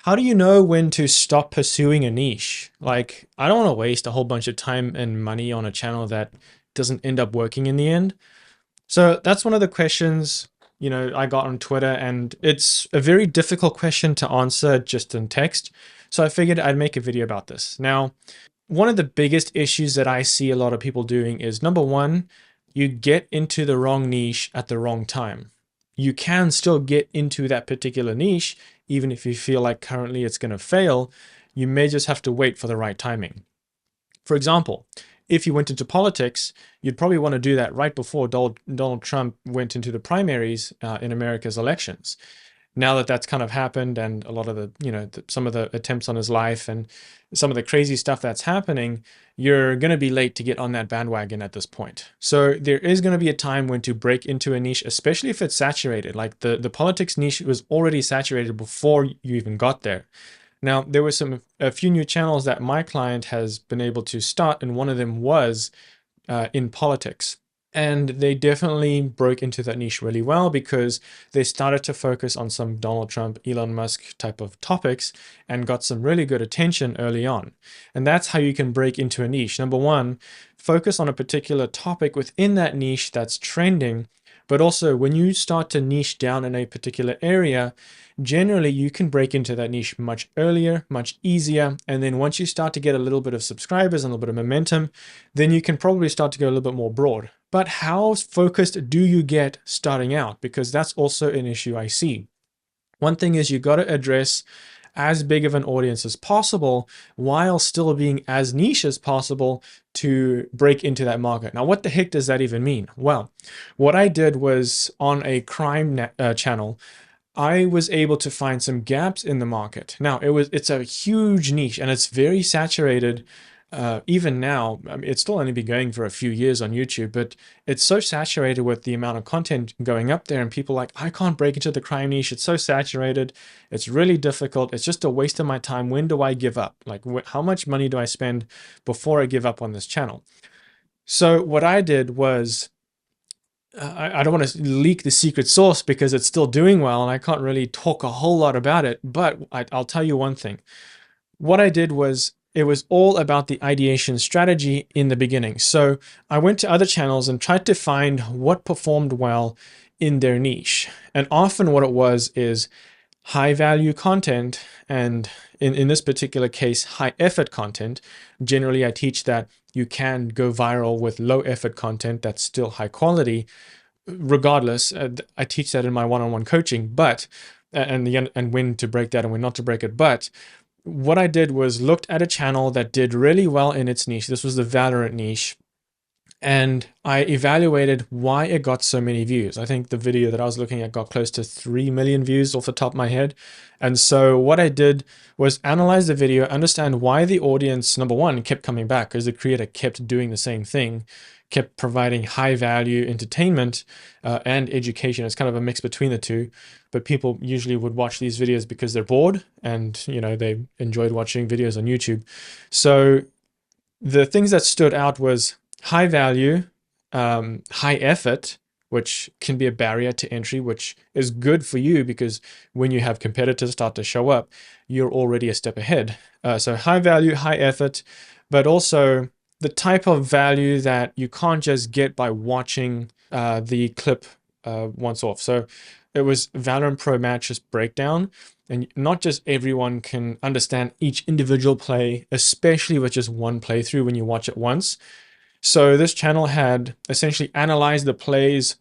How do you know when to stop pursuing a niche? Like, I don't want to waste a whole bunch of time and money on a channel that doesn't end up working in the end. So that's one of the questions, I got on Twitter, and it's a very difficult question to answer just in text. So I figured I'd make a video about this. Now, one of the biggest issues that I see a lot of people doing is number one, you get into the wrong niche at the wrong time. You can still get into that particular niche, even if you feel like currently it's going to fail. You may just have to wait for the right timing. For example, if you went into politics, you'd probably want to do that right before Donald Trump went into the primaries in America's elections. Now that that's kind of happened, and a lot of some of the attempts on his life and some of the crazy stuff that's happening, you're going to be late to get on that bandwagon at this point. So there is going to be a time when to break into a niche, especially if it's saturated. Like the politics niche was already saturated before you even got there. Now, there were a few new channels that my client has been able to start, and one of them was in politics. And they definitely broke into that niche really well because they started to focus on some Donald Trump, Elon Musk type of topics and got some really good attention early on. And that's how you can break into a niche. Number one, focus on a particular topic within that niche that's trending. But also, when you start to niche down in a particular area, generally you can break into that niche much earlier, much easier. And then once you start to get a little bit of subscribers and a little bit of momentum, then you can probably start to go a little bit more broad. But how focused do you get starting out? Because that's also an issue I see. One thing is you got to address as big of an audience as possible while still being as niche as possible to break into that market. Now, what the heck does that even mean? Well, what I did was on a crime channel, I was able to find some gaps in the market. Now, it's a huge niche and it's very saturated. Even now, I mean, it's still only been going for a few years on YouTube, but it's so saturated with the amount of content going up there, and people like, I can't break into the crime niche. It's so saturated. It's really difficult. It's just a waste of my time. When do I give up? Like, how much money do I spend before I give up on this channel? So what I did was, I don't want to leak the secret sauce because it's still doing well and I can't really talk a whole lot about it, but I'll tell you one thing. What I did was, it was all about the ideation strategy in the beginning. So I went to other channels and tried to find what performed well in their niche. And often what it was is high value content, and in this particular case, high effort content. Generally, I teach that you can go viral with low effort content that's still high quality. Regardless, I teach that in my one-on-one coaching, but and when to break that and when not to break it. But what I did was looked at a channel that did really well in its niche. This was the Valorant niche. And I evaluated why it got so many views. I think the video that I was looking at got close to 3 million views off the top of my head. And so what I did was analyze the video, understand why the audience, number one, kept coming back, because the creator kept doing the same thing, kept providing high value entertainment and education. It's kind of a mix between the two, but people usually would watch these videos because they're bored and they enjoyed watching videos on YouTube. So the things that stood out was high value, high effort, which can be a barrier to entry, which is good for you because when you have competitors start to show up, you're already a step ahead. So high value, high effort, but also the type of value that you can't just get by watching the clip once off. So it was Valorant Pro matches breakdown, and not just everyone can understand each individual play, especially with just one playthrough when you watch it once. So this channel had essentially analyzed the plays,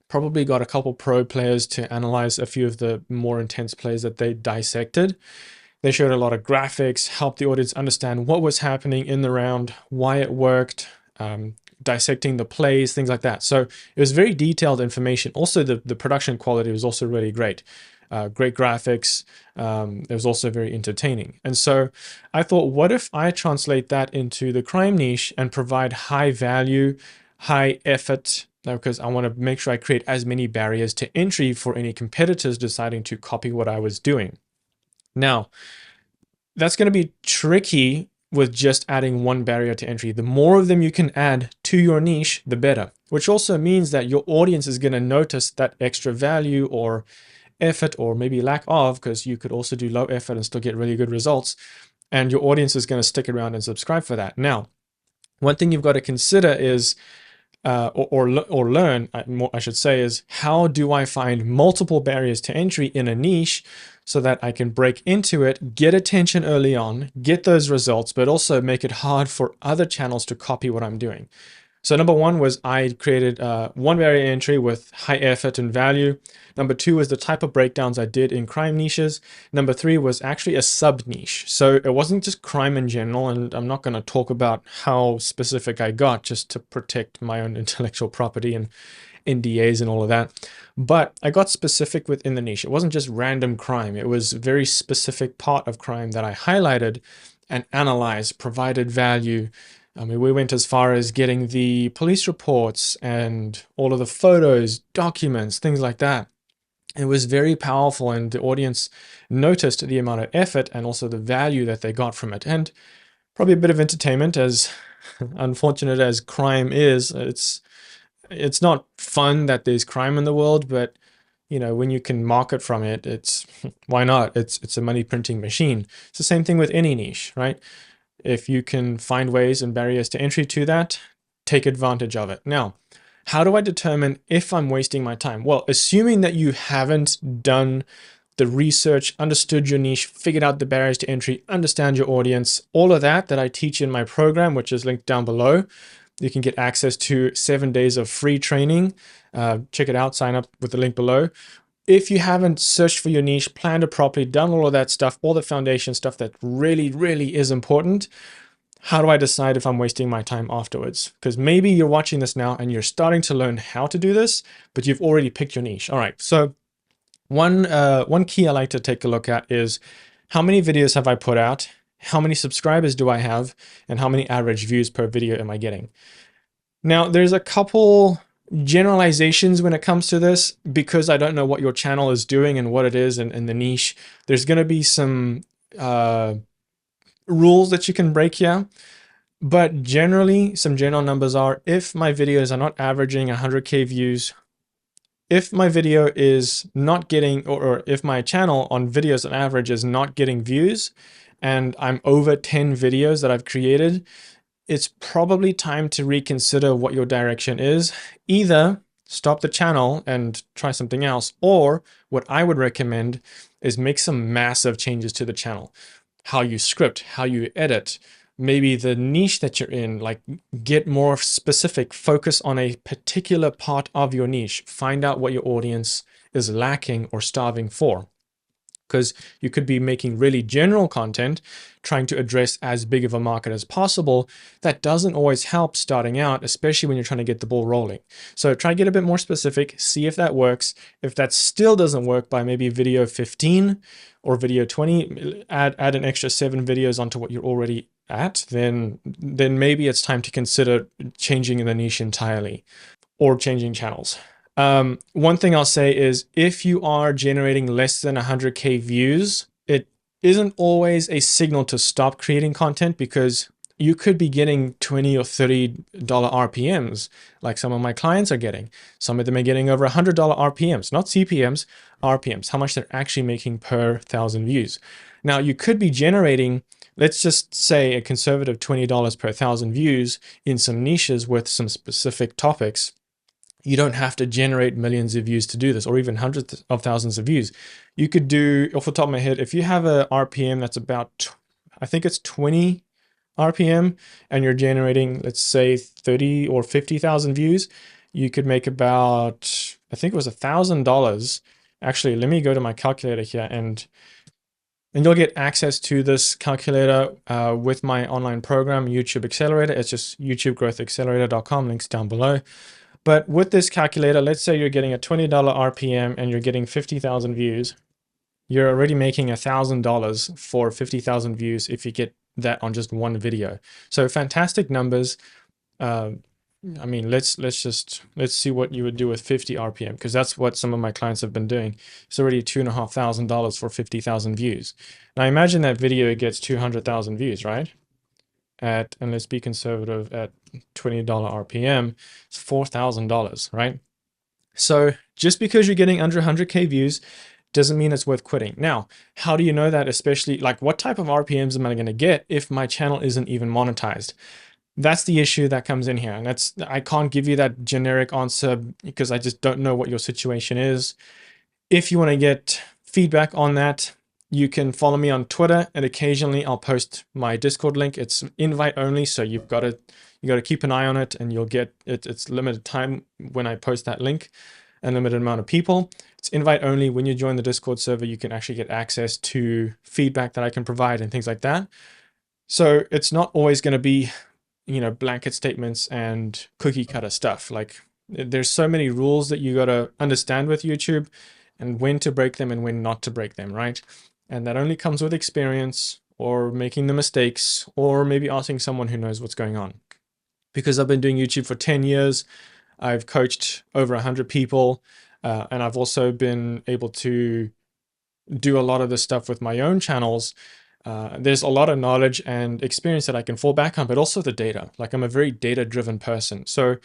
probably got a couple pro players to analyze a few of the more intense plays that they dissected. They showed a lot of graphics, helped the audience understand what was happening in the round, why it worked, dissecting the plays, things like that. So it was very detailed information. Also, the production quality was also really great. Great graphics. It was also very entertaining. And so I thought, what if I translate that into the crime niche and provide high value, high effort, because I want to make sure I create as many barriers to entry for any competitors deciding to copy what I was doing. Now, that's going to be tricky with just adding one barrier to entry. The more of them you can add to your niche, the better, which also means that your audience is going to notice that extra value or effort or maybe lack of, because you could also do low effort and still get really good results. And your audience is going to stick around and subscribe for that. Now, one thing you've got to consider is, or learn, I should say, is how do I find multiple barriers to entry in a niche so that I can break into it, get attention early on, get those results, but also make it hard for other channels to copy what I'm doing. So number one was I created one barrier entry with high effort and value. Number two was the type of breakdowns I did in crime niches. Number three was actually a sub niche. So it wasn't just crime in general, and I'm not going to talk about how specific I got just to protect my own intellectual property and NDAs and all of that. But I got specific within the niche. It wasn't just random crime. It was a very specific part of crime that I highlighted and analyzed, provided value. I mean, we went as far as getting the police reports and all of the photos, documents, things like that. It was very powerful, and the audience noticed the amount of effort and also the value that they got from it. And probably a bit of entertainment, as unfortunate as crime is. It's not fun that there's crime in the world, but you know, when you can market from it, it's why not? It's a money printing machine. It's the same thing with any niche, right? If you can find ways and barriers to entry to that, take advantage of it. Now, how do I determine if I'm wasting my time? Well, assuming that you haven't done the research, understood your niche, figured out the barriers to entry, understand your audience, all of that I teach in my program, which is linked down below. You can get access to 7 days of free training. Check it out, sign up with the link below. If you haven't searched for your niche, planned it properly, done all of that stuff, all the foundation stuff that really, really is important, how do I decide if I'm wasting my time afterwards? Because maybe you're watching this now and you're starting to learn how to do this, but you've already picked your niche. All right, so one key I like to take a look at is how many videos have I put out, how many subscribers do I have, and how many average views per video am I getting? Now, there's a couple generalizations when it comes to this, because I don't know what your channel is doing and what it is and the niche. There's going to be some rules that you can break here, but generally some general numbers are, if my videos are not averaging 100K views, if my video is not getting, or if my channel on videos on average is not getting views, and I'm over 10 videos that I've created, it's probably time to reconsider what your direction is. Either stop the channel and try something else, or what I would recommend is make some massive changes to the channel. How you script, how you edit, maybe the niche that you're in, like get more specific, focus on a particular part of your niche, find out what your audience is lacking or starving for. Because you could be making really general content, trying to address as big of a market as possible. That doesn't always help starting out, especially when you're trying to get the ball rolling. So try to get a bit more specific, see if that works. If that still doesn't work, by maybe video 15 or video 20, add an extra 7 videos onto what you're already at, then maybe it's time to consider changing the niche entirely or changing channels. One thing I'll say is, if you are generating less than 100K views, it isn't always a signal to stop creating content, because you could be getting $20 or $30 RPMs, like some of my clients are getting. Some of them are getting over $100 RPMs, not CPMs, RPMs, how much they're actually making per 1,000 views. Now, you could be generating, let's just say, a conservative $20 per 1,000 views in some niches with some specific topics. You don't have to generate millions of views to do this, or even hundreds of thousands of views. You could do, off the top of my head, if you have a RPM that's about, I think it's 20 RPM, and you're generating, let's say, 30 or 50,000 views, you could make about, I think it was $1,000. Actually, let me go to my calculator here, and you'll get access to this calculator with my online program, YouTube Accelerator. It's just youtubegrowthaccelerator.com, links down below. But with this calculator, let's say you're getting a $20 RPM and you're getting 50,000 views. You're already making $1,000 for 50,000 views if you get that on just one video. So fantastic numbers. I mean, let's see what you would do with 50 RPM, because that's what some of my clients have been doing. It's already $2,500 for 50,000 views. Now imagine that video gets 200,000 views, right? And let's be conservative, at $20 RPM, it's $4,000, right? So just because you're getting under 100K views doesn't mean it's worth quitting. Now, how do you know that? Especially like, what type of RPMs am I going to get if my channel isn't even monetized? That's the issue that comes in here. And I can't give you that generic answer because I just don't know what your situation is. If you want to get feedback on that, you can follow me on Twitter, and occasionally I'll post my Discord link. It's invite only, so you got to keep an eye on it, and you'll get it. It's limited time when I post that link, a limited amount of people. It's invite only. When you join the Discord server, you can actually get access to feedback that I can provide and things like that. So it's not always going to be, blanket statements and cookie cutter stuff. Like, there's so many rules that you got to understand with YouTube, and when to break them and when not to break them, right? And that only comes with experience, or making the mistakes, or maybe asking someone who knows what's going on. Because I've been doing YouTube for 10 years, I've coached over 100 people, and I've also been able to do a lot of this stuff with my own channels. There's a lot of knowledge and experience that I can fall back on, but also the data. Like, I'm a very data-driven person. So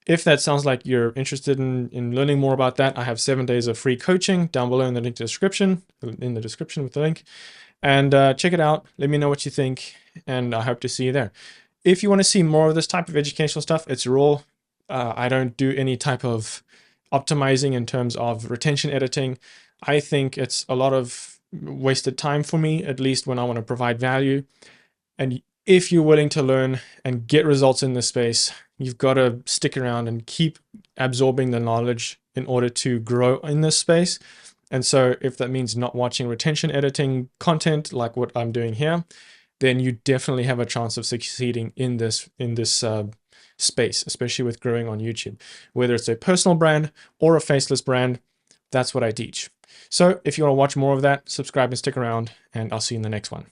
if that sounds like you're interested in learning more about that, I have 7 days of free coaching down below in the description with the link. And check it out. Let me know what you think, and I hope to see you there. If you want to see more of this type of educational stuff, it's raw. I don't do any type of optimizing in terms of retention editing. I think it's a lot of wasted time for me, at least when I want to provide value. And if you're willing to learn and get results in this space, you've got to stick around and keep absorbing the knowledge in order to grow in this space. And so if that means not watching retention editing content like what I'm doing here, then you definitely have a chance of succeeding in this space, especially with growing on YouTube. Whether it's a personal brand or a faceless brand, that's what I teach. So if you want to watch more of that, subscribe and stick around, and I'll see you in the next one.